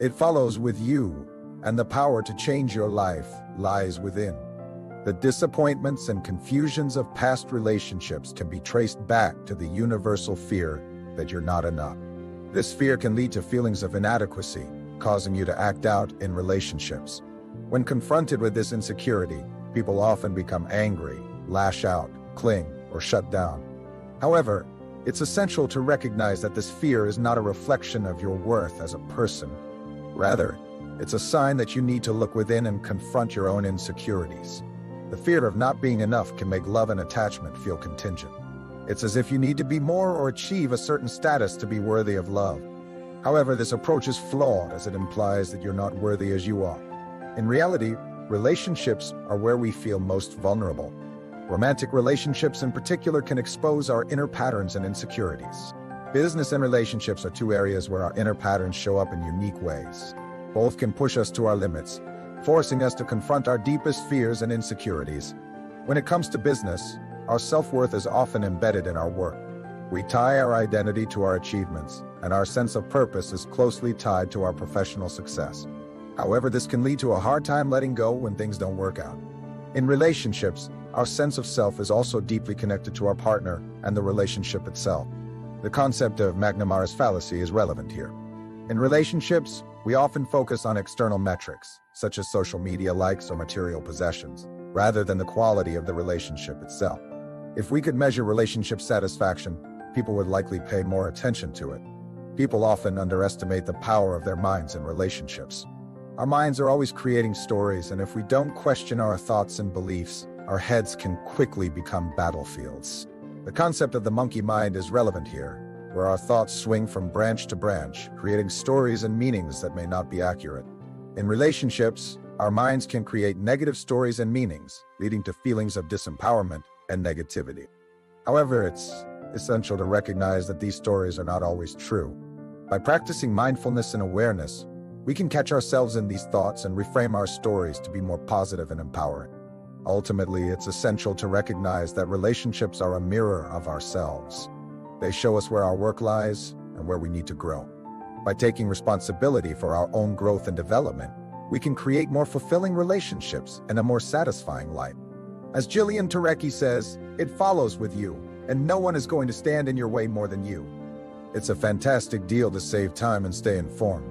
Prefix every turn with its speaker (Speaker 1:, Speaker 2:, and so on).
Speaker 1: It follows with you, and the power to change your life lies within. The disappointments and confusions of past relationships can be traced back to the universal fear that you're not enough. This fear can lead to feelings of inadequacy, causing you to act out in relationships. When confronted with this insecurity, people often become angry, lash out, cling, or shut down. However, it's essential to recognize that this fear is not a reflection of your worth as a person. Rather, it's a sign that you need to look within and confront your own insecurities. The fear of not being enough can make love and attachment feel contingent. It's as if you need to be more or achieve a certain status to be worthy of love. However, this approach is flawed as it implies that you're not worthy as you are. In reality, relationships are where we feel most vulnerable. Romantic relationships in particular can expose our inner patterns and insecurities. Business and relationships are two areas where our inner patterns show up in unique ways. Both can push us to our limits, forcing us to confront our deepest fears and insecurities. When it comes to business, our self-worth is often embedded in our work. We tie our identity to our achievements, and our sense of purpose is closely tied to our professional success. However, this can lead to a hard time letting go when things don't work out. In relationships, our sense of self is also deeply connected to our partner and the relationship itself. The concept of Magnamar's fallacy is relevant here. In relationships, we often focus on external metrics, such as social media likes or material possessions, rather than the quality of the relationship itself. If we could measure relationship satisfaction, people would likely pay more attention to it. People often underestimate the power of their minds in relationships. Our minds are always creating stories, and if we don't question our thoughts and beliefs, our heads can quickly become battlefields. The concept of the monkey mind is relevant here, where our thoughts swing from branch to branch, creating stories and meanings that may not be accurate. In relationships, our minds can create negative stories and meanings, leading to feelings of disempowerment and negativity. However, it's essential to recognize that these stories are not always true. By practicing mindfulness and awareness, we can catch ourselves in these thoughts and reframe our stories to be more positive and empowering. Ultimately, it's essential to recognize that relationships are a mirror of ourselves. They show us where our work lies and where we need to grow. By taking responsibility for our own growth and development, we can create more fulfilling relationships and a more satisfying life. As Jillian Turecki says, it follows with you, and no one is going to stand in your way more than you. It's a fantastic deal to save time and stay informed.